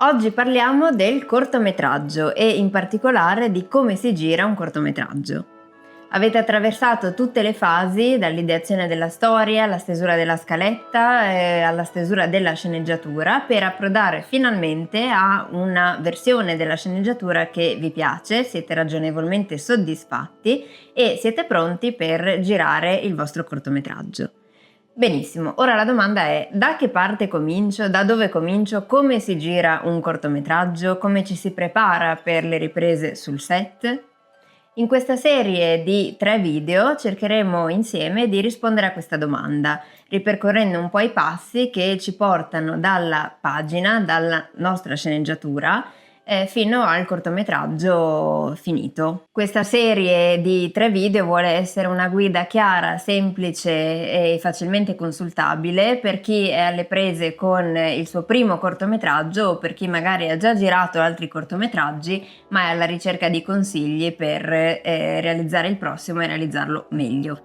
Oggi parliamo del cortometraggio e in particolare di come si gira un cortometraggio. Avete attraversato tutte le fasi, dall'ideazione della storia, alla stesura della scaletta, alla stesura della sceneggiatura, per approdare finalmente a una versione della sceneggiatura che vi piace, siete ragionevolmente soddisfatti e siete pronti per girare il vostro cortometraggio. Benissimo, ora la domanda è: da che parte comincio? Da dove comincio? Come si gira un cortometraggio? Come ci si prepara per le riprese sul set? In questa serie di 3 video cercheremo insieme di rispondere a questa domanda, ripercorrendo un po' i passi che ci portano dalla pagina, dalla nostra sceneggiatura, fino al cortometraggio finito. Questa serie di 3 video vuole essere una guida chiara, semplice e facilmente consultabile per chi è alle prese con il suo primo cortometraggio o per chi magari ha già girato altri cortometraggi ma è alla ricerca di consigli per realizzare il prossimo e realizzarlo meglio.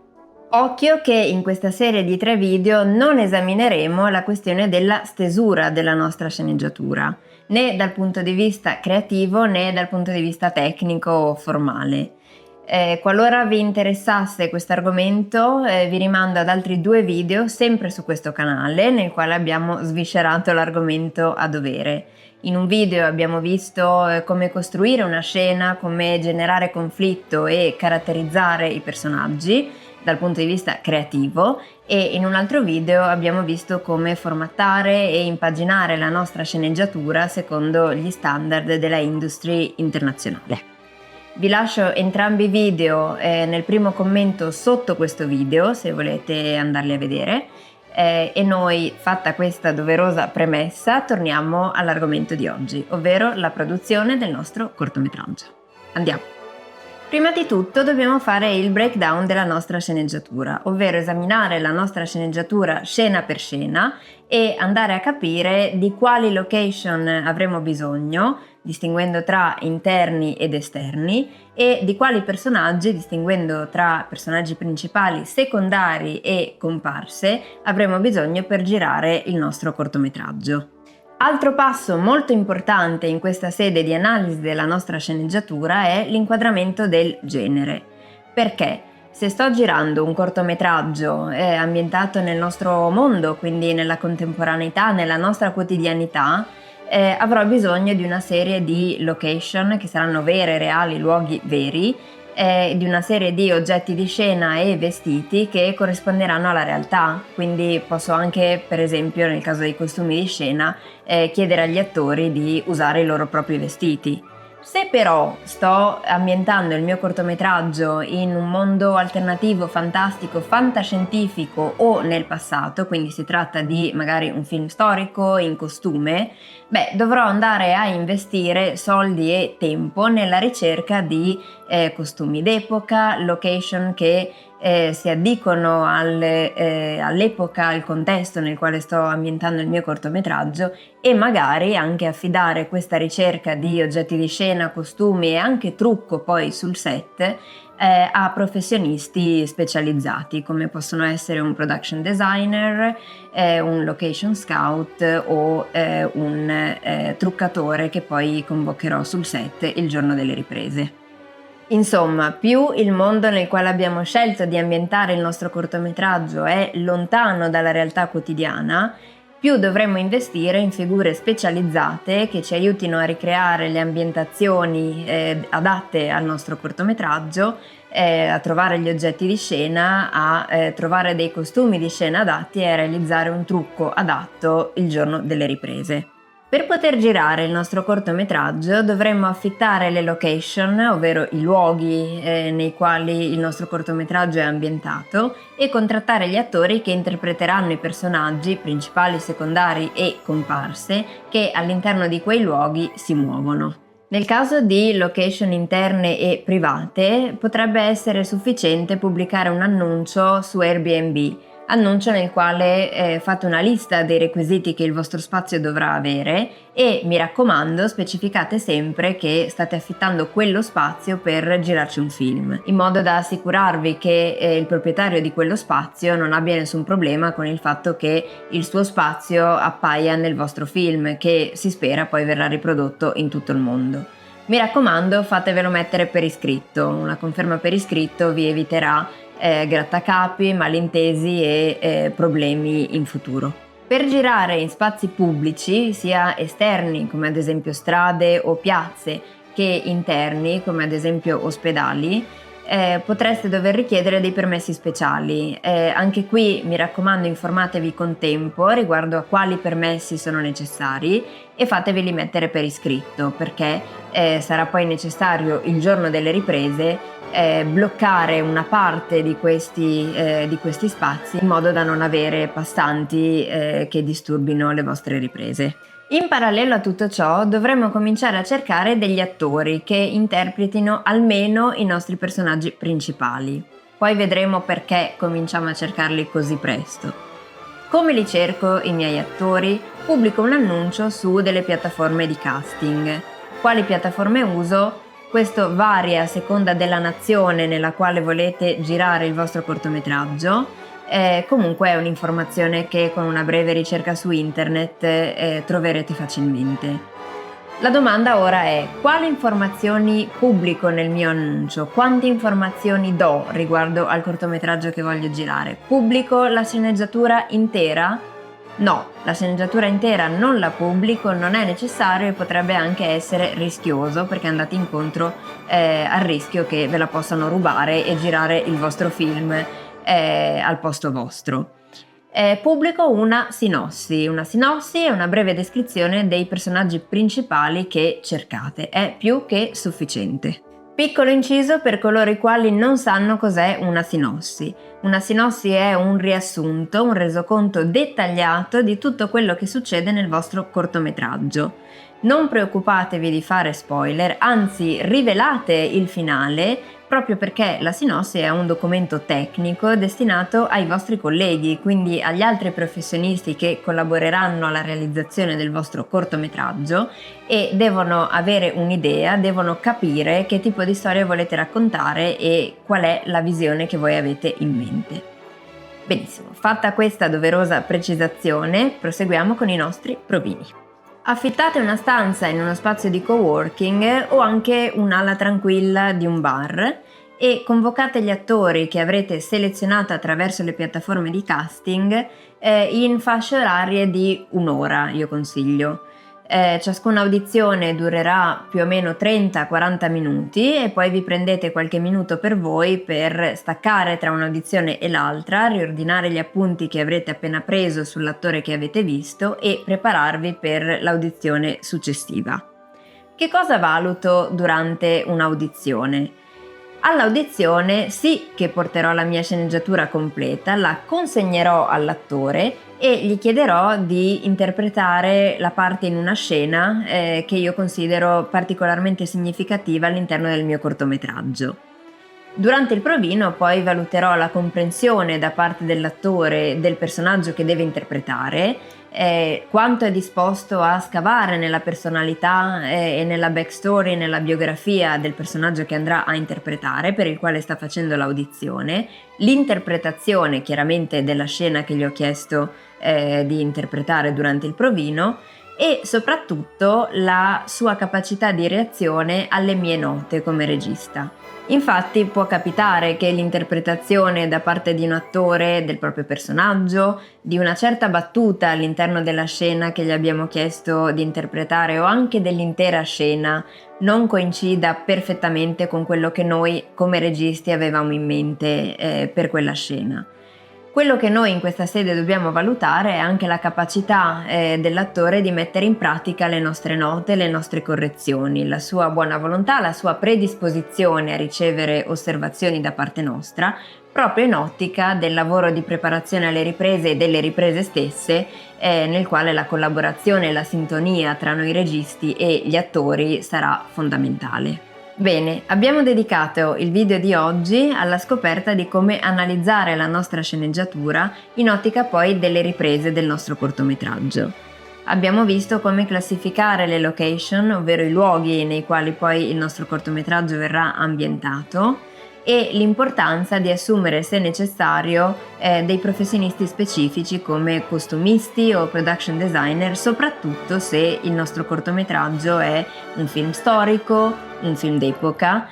Occhio che in questa serie di 3 video non esamineremo la questione della stesura della nostra sceneggiatura, né dal punto di vista creativo né dal punto di vista tecnico o formale. Qualora vi interessasse questo argomento, vi rimando ad altri 2 video sempre su questo canale nel quale abbiamo sviscerato l'argomento a dovere. In un video abbiamo visto come costruire una scena, come generare conflitto e caratterizzare i personaggi dal punto di vista creativo, e in un altro video abbiamo visto come formattare e impaginare la nostra sceneggiatura secondo gli standard della industry internazionale. Vi lascio entrambi i video nel primo commento sotto questo video se volete andarli a vedere, e noi, fatta questa doverosa premessa, torniamo all'argomento di oggi, ovvero la produzione del nostro cortometraggio. Andiamo! Prima di tutto dobbiamo fare il breakdown della nostra sceneggiatura, ovvero esaminare la nostra sceneggiatura scena per scena e andare a capire di quali location avremo bisogno, distinguendo tra interni ed esterni, e di quali personaggi, distinguendo tra personaggi principali, secondari e comparse, avremo bisogno per girare il nostro cortometraggio. Altro passo molto importante in questa sede di analisi della nostra sceneggiatura è l'inquadramento del genere. Perché? Se sto girando un cortometraggio ambientato nel nostro mondo, quindi nella contemporaneità, nella nostra quotidianità, avrò bisogno di una serie di location che saranno vere, reali, luoghi veri, di una serie di oggetti di scena e vestiti che corrisponderanno alla realtà, quindi posso anche, per esempio nel caso dei costumi di scena, chiedere agli attori di usare i loro propri vestiti. Se però sto ambientando il mio cortometraggio in un mondo alternativo, fantastico, fantascientifico o nel passato, quindi si tratta di magari un film storico in costume, dovrò andare a investire soldi e tempo nella ricerca di costumi d'epoca, location che si addicono all'epoca, al contesto nel quale sto ambientando il mio cortometraggio, e magari anche affidare questa ricerca di oggetti di scena, costumi e anche trucco poi sul set a professionisti specializzati come possono essere un production designer, un location scout o un truccatore che poi convocherò sul set il giorno delle riprese. Insomma, più il mondo nel quale abbiamo scelto di ambientare il nostro cortometraggio è lontano dalla realtà quotidiana, più dovremo investire in figure specializzate che ci aiutino a ricreare le ambientazioni adatte al nostro cortometraggio, a trovare gli oggetti di scena, a trovare dei costumi di scena adatti e a realizzare un trucco adatto il giorno delle riprese. Per poter girare il nostro cortometraggio dovremmo affittare le location, ovvero i luoghi nei quali il nostro cortometraggio è ambientato, e contrattare gli attori che interpreteranno i personaggi principali, secondari e comparse che all'interno di quei luoghi si muovono. Nel caso di location interne e private potrebbe essere sufficiente pubblicare un annuncio su Airbnb, Annuncio nel quale fate una lista dei requisiti che il vostro spazio dovrà avere e, mi raccomando, specificate sempre che state affittando quello spazio per girarci un film, in modo da assicurarvi che il proprietario di quello spazio non abbia nessun problema con il fatto che il suo spazio appaia nel vostro film, che si spera poi verrà riprodotto in tutto il mondo. Mi raccomando, fatevelo mettere per iscritto. Una conferma per iscritto vi eviterà grattacapi, malintesi e problemi in futuro. Per girare in spazi pubblici, sia esterni come ad esempio strade o piazze, che interni come ad esempio ospedali, potreste dover richiedere dei permessi speciali. Anche qui mi raccomando, informatevi con tempo riguardo a quali permessi sono necessari e fateveli mettere per iscritto, perché sarà poi necessario il giorno delle riprese bloccare una parte di questi spazi in modo da non avere passanti che disturbino le vostre riprese. In parallelo a tutto ciò dovremmo cominciare a cercare degli attori che interpretino almeno i nostri personaggi principali. Poi vedremo perché cominciamo a cercarli così presto. Come li cerco i miei attori? Pubblico un annuncio su delle piattaforme di casting. Quali piattaforme uso? Questo varia a seconda della nazione nella quale volete girare il vostro cortometraggio. Comunque è un'informazione che con una breve ricerca su internet troverete facilmente. La domanda ora è: quali informazioni pubblico nel mio annuncio? Quante informazioni do riguardo al cortometraggio che voglio girare? Pubblico la sceneggiatura intera? No, la sceneggiatura intera non la pubblico, non è necessario e potrebbe anche essere rischioso, perché andate incontro al rischio che ve la possano rubare e girare il vostro film al posto vostro. Pubblico una sinossi. Una sinossi è una breve descrizione dei personaggi principali che cercate, è più che sufficiente. Piccolo inciso per coloro i quali non sanno cos'è una sinossi. Una sinossi è un riassunto, un resoconto dettagliato di tutto quello che succede nel vostro cortometraggio. Non preoccupatevi di fare spoiler, anzi rivelate il finale, proprio perché la sinossi è un documento tecnico destinato ai vostri colleghi, quindi agli altri professionisti che collaboreranno alla realizzazione del vostro cortometraggio e devono avere un'idea, devono capire che tipo di storia volete raccontare e qual è la visione che voi avete in mente. Benissimo, fatta questa doverosa precisazione, proseguiamo con i nostri provini. Affittate una stanza in uno spazio di coworking o anche un'ala tranquilla di un bar e convocate gli attori che avrete selezionato attraverso le piattaforme di casting in fasce orarie di un'ora, io consiglio. Ciascuna audizione durerà più o meno 30-40 minuti e poi vi prendete qualche minuto per voi per staccare tra un'audizione e l'altra, riordinare gli appunti che avrete appena preso sull'attore che avete visto e prepararvi per l'audizione successiva. Che cosa valuto durante un'audizione? All'audizione sì che porterò la mia sceneggiatura completa, la consegnerò all'attore e gli chiederò di interpretare la parte in una scena che io considero particolarmente significativa all'interno del mio cortometraggio. Durante il provino poi valuterò la comprensione da parte dell'attore del personaggio che deve interpretare, quanto è disposto a scavare nella personalità e nella backstory, nella biografia del personaggio che andrà a interpretare, per il quale sta facendo l'audizione, l'interpretazione chiaramente della scena che gli ho chiesto di interpretare durante il provino e soprattutto la sua capacità di reazione alle mie note come regista. Infatti può capitare che l'interpretazione da parte di un attore del proprio personaggio, di una certa battuta all'interno della scena che gli abbiamo chiesto di interpretare o anche dell'intera scena non coincida perfettamente con quello che noi come registi avevamo in mente per quella scena. Quello che noi in questa sede dobbiamo valutare è anche la capacità dell'attore di mettere in pratica le nostre note, le nostre correzioni, la sua buona volontà, la sua predisposizione a ricevere osservazioni da parte nostra, proprio in ottica del lavoro di preparazione alle riprese e delle riprese stesse, nel quale la collaborazione e la sintonia tra noi registi e gli attori sarà fondamentale. Bene, abbiamo dedicato il video di oggi alla scoperta di come analizzare la nostra sceneggiatura in ottica poi delle riprese del nostro cortometraggio. Abbiamo visto come classificare le location, ovvero i luoghi nei quali poi il nostro cortometraggio verrà ambientato, e l'importanza di assumere, se necessario, dei professionisti specifici come costumisti o production designer, soprattutto se il nostro cortometraggio è un film storico, un film d'epoca,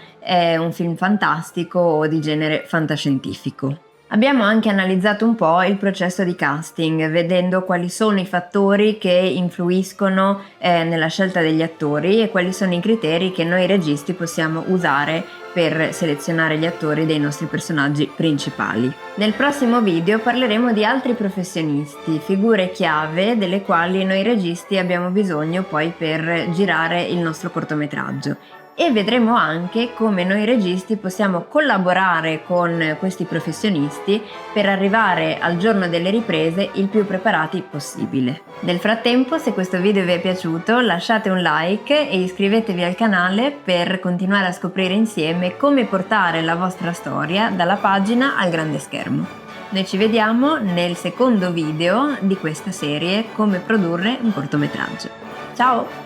un film fantastico o di genere fantascientifico. Abbiamo anche analizzato un po' il processo di casting, vedendo quali sono i fattori che influiscono nella scelta degli attori e quali sono i criteri che noi registi possiamo usare per selezionare gli attori dei nostri personaggi principali. Nel prossimo video parleremo di altri professionisti, figure chiave delle quali noi registi abbiamo bisogno poi per girare il nostro cortometraggio. E vedremo anche come noi registi possiamo collaborare con questi professionisti per arrivare al giorno delle riprese il più preparati possibile. Nel frattempo, se questo video vi è piaciuto, lasciate un like e iscrivetevi al canale per continuare a scoprire insieme come portare la vostra storia dalla pagina al grande schermo. Noi ci vediamo nel secondo video di questa serie, come produrre un cortometraggio. Ciao!